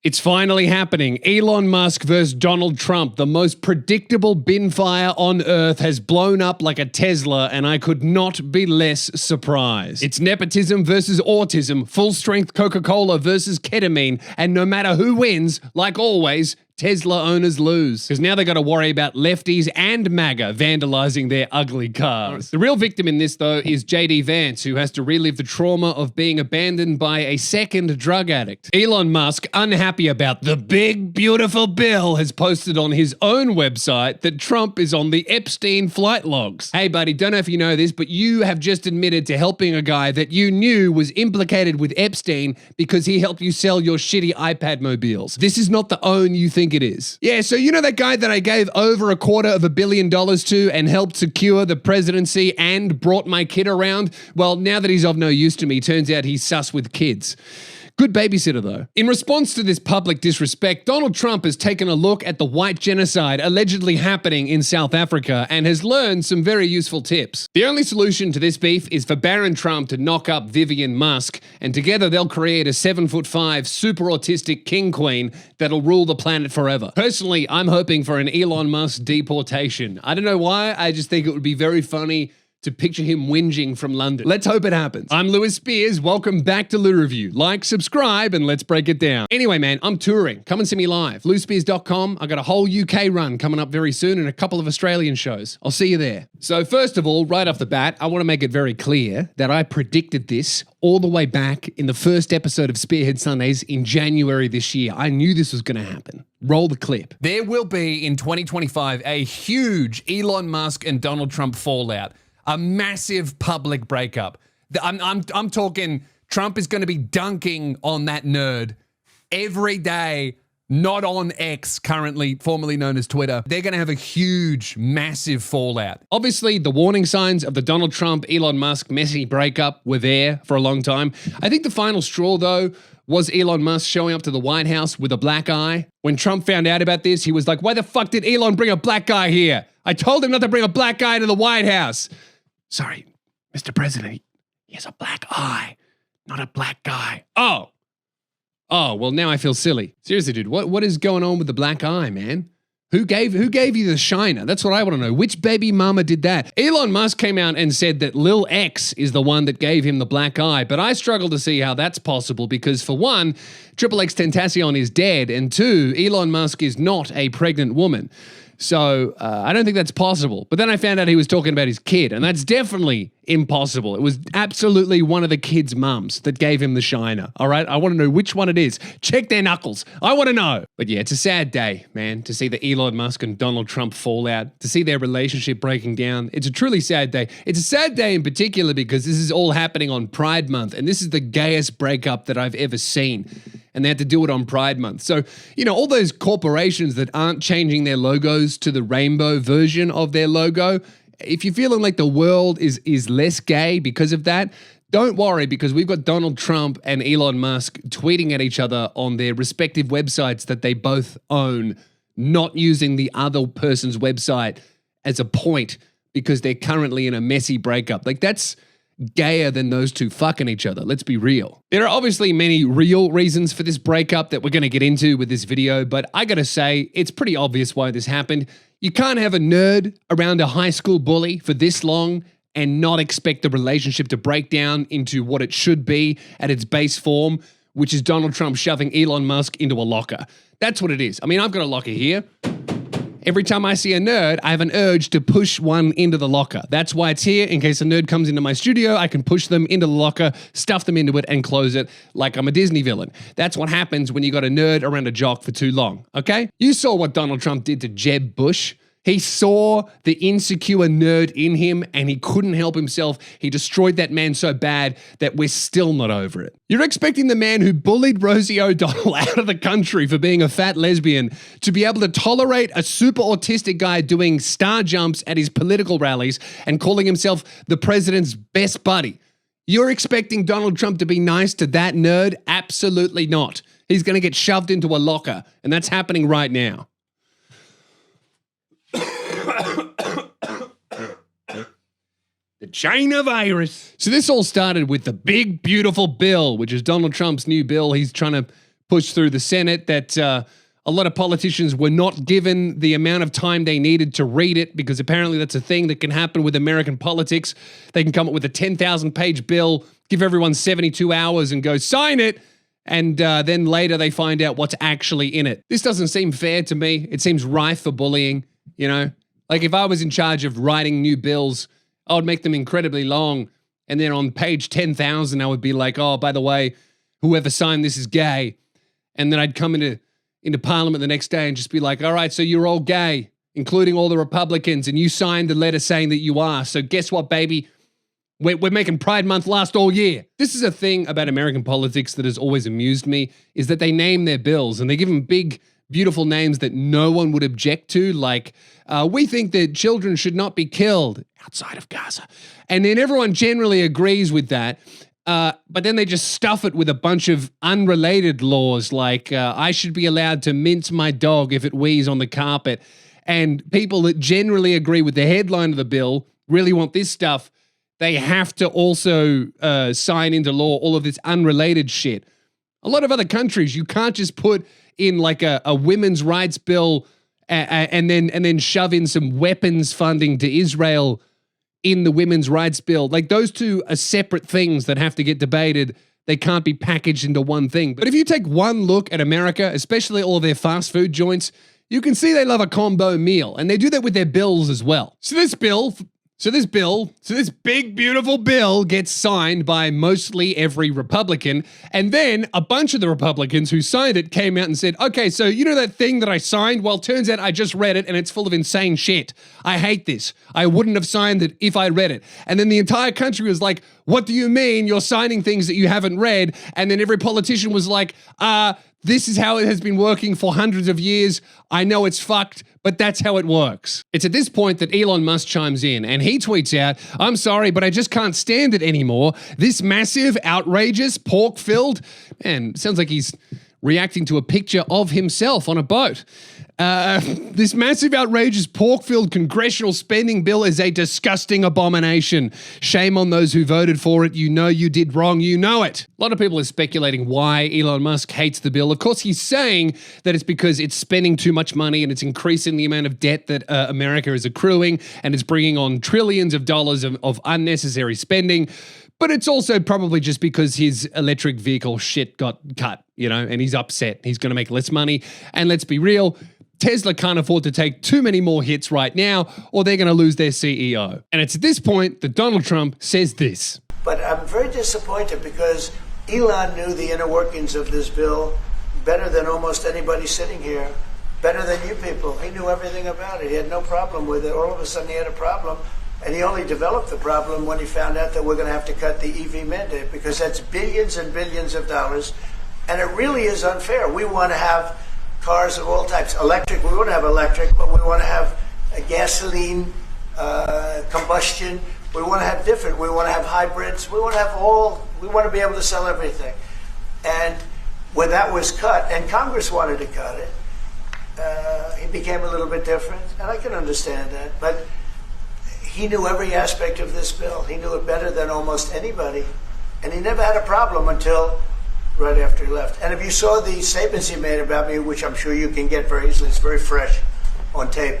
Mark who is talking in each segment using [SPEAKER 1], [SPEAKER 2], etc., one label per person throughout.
[SPEAKER 1] It's finally happening. Elon Musk versus Donald Trump. The most predictable bin fire on Earth has blown up like a Tesla, and I could not be less surprised. It's nepotism versus autism, full-strength Coca-Cola versus ketamine, and no matter who wins, like always, Tesla owners lose. Because now they got to worry about lefties and MAGA vandalizing their ugly cars. The real victim in this, though, is JD Vance, who has to relive the trauma of being abandoned by a second drug addict. Elon Musk, unhappy about the big, beautiful bill, has posted on his own website that Trump is on the Epstein flight logs. Hey, buddy, don't know if you know this, but you have just admitted to helping a guy that you knew was implicated with Epstein because he helped you sell your shitty iPad mobiles. This is not the own you think it is. Yeah, so you know that guy that I gave over $250 million to and helped secure the presidency and brought my kid around? Well, now that he's of no use to me, turns out he's sus with kids. Good babysitter, though. In response to this public disrespect, Donald Trump has taken a look at the white genocide allegedly happening in South Africa and has learned some very useful tips. The only solution to this beef is for Baron Trump to knock up Vivian Musk, and together they'll create a 7'5" super autistic king queen that'll rule the planet forever. Personally, I'm hoping for an Elon Musk deportation. I don't know why, I just think it would be very funny to picture him whinging from London. Let's hope it happens. I'm Lewis Spears. Welcome back to Lou Review. Like, subscribe, and let's break it down. Anyway, man, I'm touring. Come and see me live. LouSpears.com. I got a whole UK run coming up very soon and a couple of Australian shows. I'll see you there. So first of all, right off the bat, I want to make it very clear that I predicted this all the way back in the first episode of Spearhead Sundays in January this year. I knew this was going to happen. Roll the clip. There will be in 2025 a huge Elon Musk and Donald Trump fallout. A massive public breakup. I'm talking Trump is going to be dunking on that nerd every day, not on X, currently formerly known as Twitter. They're going to have a huge, massive fallout. Obviously, the warning signs of the Donald Trump, Elon Musk messy breakup were there for a long time. I think the final straw, though, was Elon Musk showing up to the White House with a black eye. When Trump found out about this, he was like, why the fuck did Elon bring a black guy here? I told him not to bring a black guy to the White House. Sorry, Mr. President, he has a black eye, not a black guy. Oh, well, now I feel silly. Seriously, dude, what is going on with the black eye, man? Who gave you the shiner? That's what I want to know. Which baby mama did that? Elon Musk came out and said that Lil X is the one that gave him the black eye, but I struggle to see how that's possible because, for one, XXX Tentacion is dead, and two, Elon Musk is not a pregnant woman. So I don't think that's possible. But then I found out he was talking about his kid, and that's definitely impossible. It was absolutely one of the kid's mums that gave him the shiner. All right, I want to know which one it is. Check their knuckles. I want to know. But yeah, it's a sad day, man, to see the Elon Musk and Donald Trump fallout, to see their relationship breaking down. It's a truly sad day. It's a sad day in particular because this is all happening on Pride Month, and this is the gayest breakup that I've ever seen. And they had to do it on Pride Month. So, you know, all those corporations that aren't changing their logos to the rainbow version of their logo, if you're feeling like the world is less gay because of that, don't worry, because we've got Donald Trump and Elon Musk tweeting at each other on their respective websites that they both own, not using the other person's website as a point because they're currently in a messy breakup. Like, that's gayer than those two fucking each other. Let's be real. There are obviously many real reasons for this breakup that we're going to get into with this video, but I gotta say, it's pretty obvious why this happened. You can't have a nerd around a high school bully for this long and not expect the relationship to break down into what it should be at its base form, which is Donald Trump shoving Elon Musk into a locker. That's what it is. I mean, I've got a locker here. Every time I see a nerd, I have an urge to push one into the locker. That's why it's here. In case a nerd comes into my studio, I can push them into the locker, stuff them into it, and close it like I'm a Disney villain. That's what happens when you got a nerd around a jock for too long, okay? You saw what Donald Trump did to Jeb Bush. He saw the insecure nerd in him and he couldn't help himself. He destroyed that man so bad that we're still not over it. You're expecting the man who bullied Rosie O'Donnell out of the country for being a fat lesbian to be able to tolerate a super autistic guy doing star jumps at his political rallies and calling himself the president's best buddy. You're expecting Donald Trump to be nice to that nerd? Absolutely not. He's going to get shoved into a locker, and that's happening right now. The China virus. So this all started with the big, beautiful bill, which is Donald Trump's new bill. He's trying to pushed through the Senate, that a lot of politicians were not given the amount of time they needed to read it, because apparently that's a thing that can happen with American politics. They can come up with a 10,000-page bill, give everyone 72 hours and go, sign it, and then later they find out what's actually in it. This doesn't seem fair to me. It seems rife for bullying, you know? Like if I was in charge of writing new bills, I would make them incredibly long, and then on page 10,000 I would be like, oh, by the way, whoever signed this is gay. And then I'd come into Parliament the next day and just be like, all right, so you're all gay, including all the Republicans, and you signed the letter saying that you are. So guess what, baby? We're making Pride Month last all year. This is a thing about American politics that has always amused me, is that they name their bills and they give them big, beautiful names that no one would object to, like, we think that children should not be killed outside of Gaza. And then everyone generally agrees with that. But then they just stuff it with a bunch of unrelated laws, like I should be allowed to mince my dog if it wheezes on the carpet. And people that generally agree with the headline of the bill really want this stuff. They have to also sign into law all of this unrelated shit. A lot of other countries, you can't just put in like a women's rights bill and then shove in some weapons funding to Israel in the women's rights bill. Like, those two are separate things that have to get debated. They can't be packaged into one thing. But if you take one look at America, especially all of their fast food joints, you can see they love a combo meal, and they do that with their bills as well. So this big, beautiful bill gets signed by mostly every Republican, and then a bunch of the Republicans who signed it came out and said, okay, so you know that thing that I signed? Well, turns out I just read it, and it's full of insane shit. I hate this. I wouldn't have signed it if I read it. And then the entire country was like, what do you mean you're signing things that you haven't read? And then every politician was like, this is how it has been working for hundreds of years. I know it's fucked, but that's how it works. It's at this point that Elon Musk chimes in, and he tweets out, I'm sorry, but I just can't stand it anymore. This massive, outrageous, pork-filled, man, sounds like he's reacting to a picture of himself on a boat. This massive, outrageous, pork-filled congressional spending bill is a disgusting abomination. Shame on those who voted for it. You know you did wrong. You know it. A lot of people are speculating why Elon Musk hates the bill. Of course, he's saying that it's because it's spending too much money and it's increasing the amount of debt that America is accruing, and it's bringing on trillions of dollars of unnecessary spending. But it's also probably just because his electric vehicle shit got cut, you know, and he's upset. He's going to make less money. And let's be real, Tesla can't afford to take too many more hits right now, or they're going to lose their CEO. And it's at this point that Donald Trump says this.
[SPEAKER 2] But I'm very disappointed because Elon knew the inner workings of this bill better than almost anybody sitting here, better than you people. He knew everything about it. He had no problem with it. All of a sudden he had a problem. And he only developed the problem when he found out that we're going to have to cut the EV mandate, because that's billions and billions of dollars. And it really is unfair. We want to have cars of all types. Electric, we want to have electric, but we want to have a gasoline, combustion. We want to have different. We want to have hybrids. We want to have all. We want to be able to sell everything. And when that was cut, and Congress wanted to cut it, it became a little bit different. And I can understand that. But he knew every aspect of this bill. He knew it better than almost anybody. And he never had a problem until right after he left. And if you saw the statements he made about me, which I'm sure you can get very easily, it's very fresh on tape,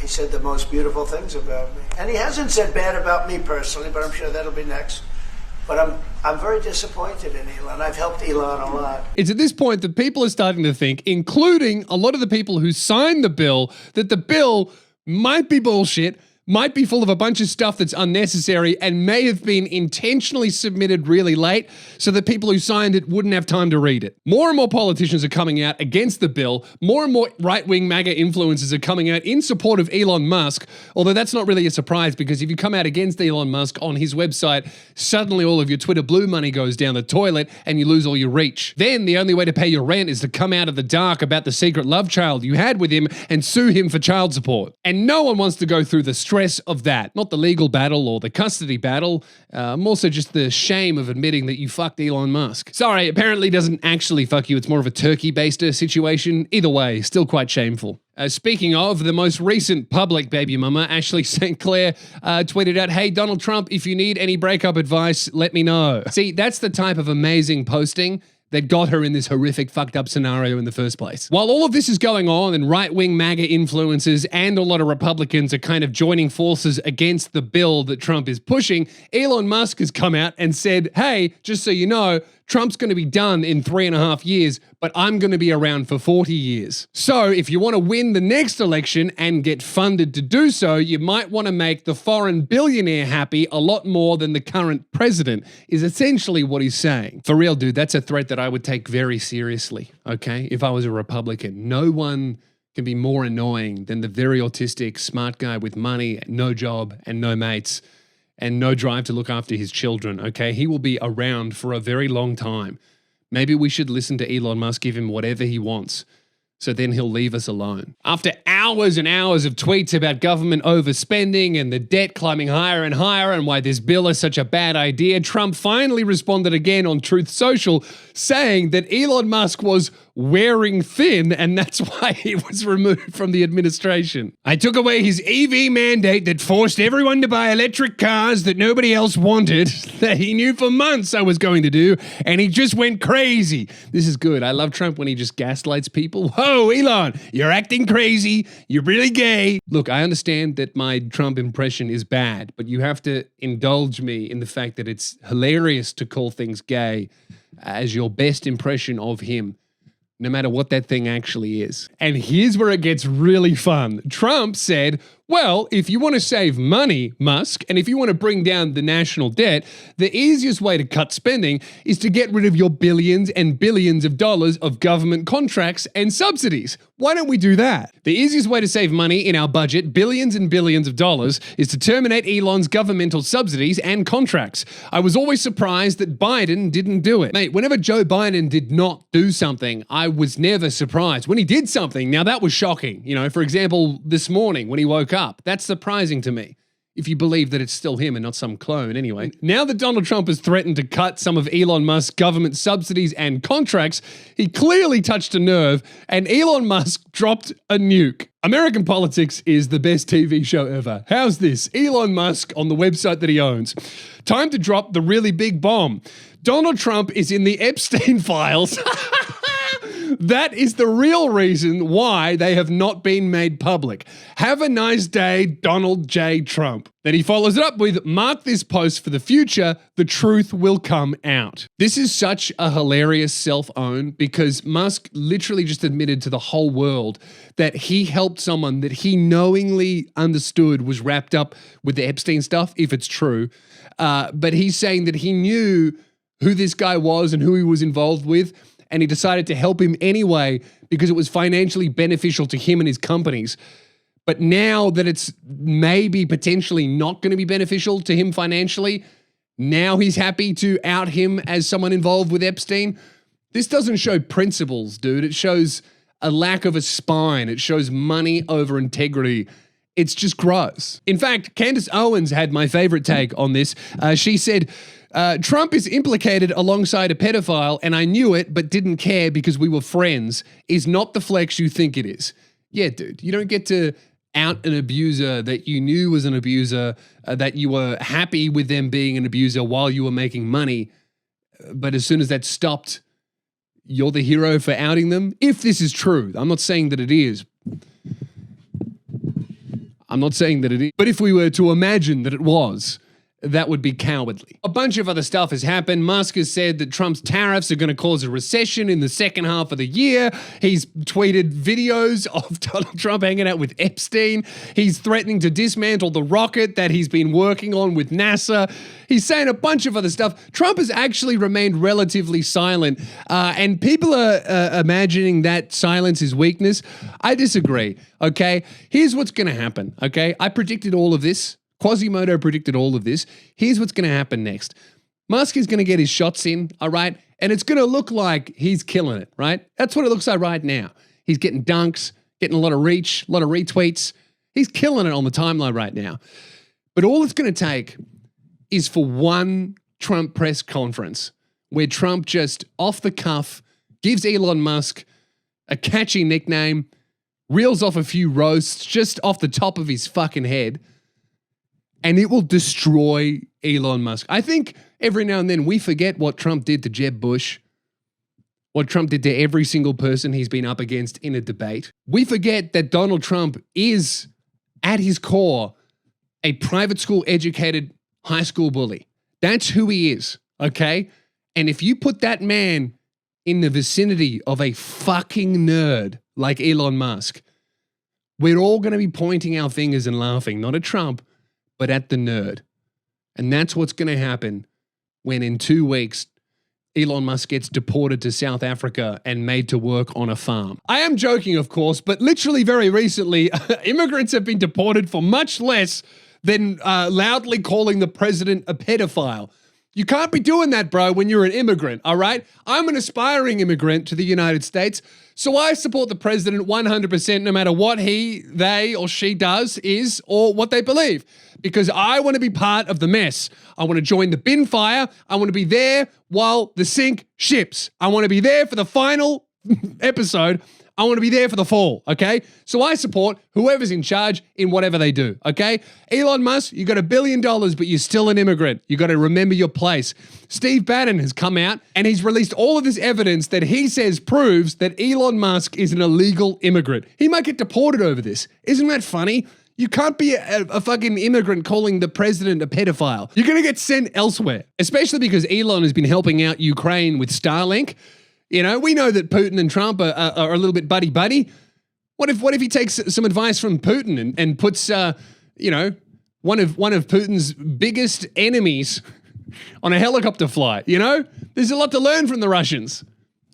[SPEAKER 2] he said the most beautiful things about me. And he hasn't said bad about me personally, but I'm sure that'll be next. But I'm very disappointed in Elon. I've helped Elon a lot.
[SPEAKER 1] It's at this point that people are starting to think, including a lot of the people who signed the bill, that the bill might be bullshit, might be full of a bunch of stuff that's unnecessary, and may have been intentionally submitted really late so that people who signed it wouldn't have time to read it. More and more politicians are coming out against the bill. More and more right-wing MAGA influencers are coming out in support of Elon Musk, although that's not really a surprise, because if you come out against Elon Musk on his website, suddenly all of your Twitter blue money goes down the toilet and you lose all your reach. Then the only way to pay your rent is to come out of the dark about the secret love child you had with him and sue him for child support. And no one wants to go through the stress of that. Not the legal battle or the custody battle, more so just the shame of admitting that you fucked Elon Musk. Sorry, apparently doesn't actually fuck you. It's more of a turkey-based situation. Either way, still quite shameful. Speaking of, the most recent public baby mama, Ashley St. Clair, tweeted out, hey, Donald Trump, if you need any breakup advice, let me know. See, that's the type of amazing posting that got her in this horrific, fucked up scenario in the first place. While all of this is going on and right-wing MAGA influencers and a lot of Republicans are kind of joining forces against the bill that Trump is pushing, Elon Musk has come out and said, hey, just so you know, Trump's going to be done in 3.5 years, but I'm going to be around for 40 years. So if you want to win the next election and get funded to do so, you might want to make the foreign billionaire happy a lot more than the current president, is essentially what he's saying. For real, dude, that's a threat that I would take very seriously, okay? If I was a Republican. No one can be more annoying than the very autistic, smart guy with money, no job, and no mates, and no drive to look after his children, okay? He will be around for a very long time. Maybe we should listen to Elon Musk, give him whatever he wants, so then he'll leave us alone. After hours and hours of tweets about government overspending and the debt climbing higher and higher and why this bill is such a bad idea, Trump finally responded again on Truth Social saying that Elon Musk was wearing thin and that's why he was removed from the administration. I took away his EV mandate that forced everyone to buy electric cars that nobody else wanted, that he knew for months I was going to do, and he just went crazy. This is good. I love Trump when he just gaslights people. Whoa, Elon, you're acting crazy. You're really gay. Look, I understand that my Trump impression is bad, but you have to indulge me in the fact that it's hilarious to call things gay as your best impression of him, no matter what that thing actually is. And here's where it gets really fun. Trump said, well, if you want to save money, Musk, and if you want to bring down the national debt, the easiest way to cut spending is to get rid of your billions and billions of dollars of government contracts and subsidies. Why don't we do that? The easiest way to save money in our budget, billions and billions of dollars, is to terminate Elon's governmental subsidies and contracts. I was always surprised that Biden didn't do it. Mate, whenever Joe Biden did not do something, I was never surprised. When he did something, now that was shocking. You know, for example, this morning when he woke up, that's surprising to me. If you believe that it's still him and not some clone anyway. Now that Donald Trump has threatened to cut some of Elon Musk's government subsidies and contracts, he clearly touched a nerve and Elon Musk dropped a nuke. American Politics is the best TV show ever. How's this? Elon Musk on the website that he owns. Time to drop the really big bomb. Donald Trump is in the Epstein files. That is the real reason why they have not been made public. Have a nice day, Donald J. Trump. Then he follows it up with, mark this post for the future, the truth will come out. This is such a hilarious self-own because Musk literally just admitted to the whole world that he helped someone that he knowingly understood was wrapped up with the Epstein stuff, if it's true. But he's saying that he knew who this guy was and who he was involved with, and he decided to help him anyway because it was financially beneficial to him and his companies. But now that it's maybe potentially not going to be beneficial to him financially, now he's happy to out him as someone involved with Epstein. This doesn't show principles, dude. It shows a lack of a spine. It shows money over integrity. It's just gross. In fact, Candace Owens had my favorite take on this. She said, Trump is implicated alongside a pedophile and I knew it but didn't care because we were friends is not the flex you think it is. Yeah, dude, you don't get to out an abuser that you knew was an abuser, that you were happy with them being an abuser while you were making money. But as soon as that stopped, you're the hero for outing them. If this is true, I'm not saying that it is. But if we were to imagine that it was, that would be cowardly. A bunch of other stuff has happened. Musk has said that Trump's tariffs are going to cause a recession in the second half of the year. He's tweeted videos of Donald Trump hanging out with Epstein. He's threatening to dismantle the rocket that he's been working on with NASA. He's saying a bunch of other stuff. Trump has actually remained relatively silent, and people are imagining that silence is weakness. I disagree, okay? Here's what's going to happen, okay? I predicted all of this. Quasimodo predicted all of this. Here's what's going to happen next. Musk is going to get his shots in, all right? And it's going to look like he's killing it, right? That's what it looks like right now. He's getting dunks, getting a lot of reach, a lot of retweets. He's killing it on the timeline right now. But all it's going to take is for one Trump press conference where Trump just off the cuff gives Elon Musk a catchy nickname, reels off a few roasts just off the top of his fucking head, and it will destroy Elon Musk. I think every now and then we forget what Trump did to Jeb Bush. what Trump did to every single person he's been up against in a debate. We forget that Donald Trump is, at his core, a private school educated high school bully. That's who he is, okay? And if you put that man in the vicinity of a fucking nerd like Elon Musk, we're all going to be pointing our fingers and laughing, not at Trump, but at the nerd. And that's what's going to happen when in 2 weeks, Elon Musk gets deported to South Africa and made to work on a farm. I am joking, of course, but literally very recently, immigrants have been deported for much less than loudly calling the president a pedophile. You can't be doing that, bro, when you're an immigrant, all right? I'm an aspiring immigrant to the United States, so I support the president 100% no matter what he, they, or she does, is, or what they believe. Because I want to be part of the mess. I want to join the bin fire. I want to be there while the sink ships. I want to be there for the final episode. I want to be there for the fall, okay? So I support whoever's in charge in whatever they do, okay? Elon Musk, you got $1 billion, but you're still an immigrant. You got to remember your place. Steve Bannon has come out and he's released all of this evidence that he says proves that Elon Musk is an illegal immigrant. He might get deported over this. Isn't that funny? You can't be a fucking immigrant calling the president a pedophile. You're going to get sent elsewhere, especially because Elon has been helping out Ukraine with Starlink. You know, we know that Putin and Trump are a little bit buddy-buddy. What if he takes some advice from Putin and puts, you know, one of Putin's biggest enemies on a helicopter flight, you know? There's a lot to learn from the Russians.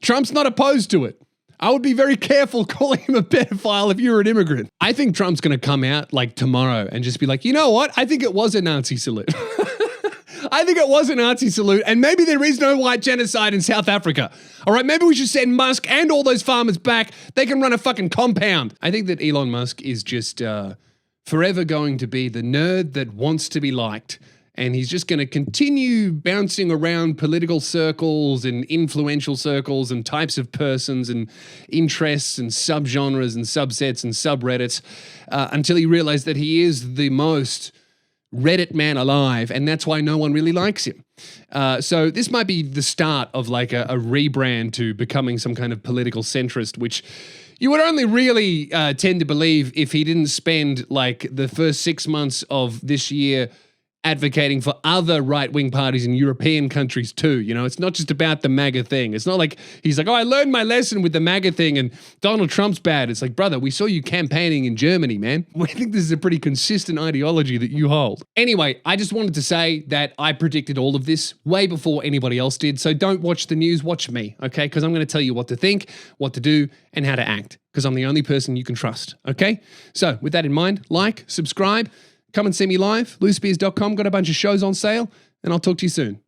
[SPEAKER 1] Trump's not opposed to it. I would be very careful calling him a pedophile if you were an immigrant. I think Trump's going to come out like tomorrow and just be like, you know what? I think it was a Nazi salute. I think it was a Nazi salute, and maybe there is no white genocide in South Africa. All right, maybe we should send Musk and all those farmers back. They can run a fucking compound. I think that Elon Musk is just forever going to be the nerd that wants to be liked, and he's just going to continue bouncing around political circles and influential circles and types of persons and interests and subgenres and subsets and subreddits until he realizes that he is the most Reddit man alive, and that's why no one really likes him. So this might be the start of like a rebrand to becoming some kind of political centrist, which you would only really tend to believe if he didn't spend like the first 6 months of this year advocating for other right-wing parties in European countries too. You know, it's not just about the MAGA thing. It's not like he's like, oh, I learned my lesson with the MAGA thing and Donald Trump's bad. It's like, brother, we saw you campaigning in Germany, man. We think this is a pretty consistent ideology that you hold. Anyway, I just wanted to say that I predicted all of this way before anybody else did. So don't watch the news, watch me, okay? Because I'm going to tell you what to think, what to do, and how to act. Because I'm the only person you can trust, okay? So with that in mind, like, subscribe, come and see me live, loosbeers.com, got a bunch of shows on sale, and I'll talk to you soon.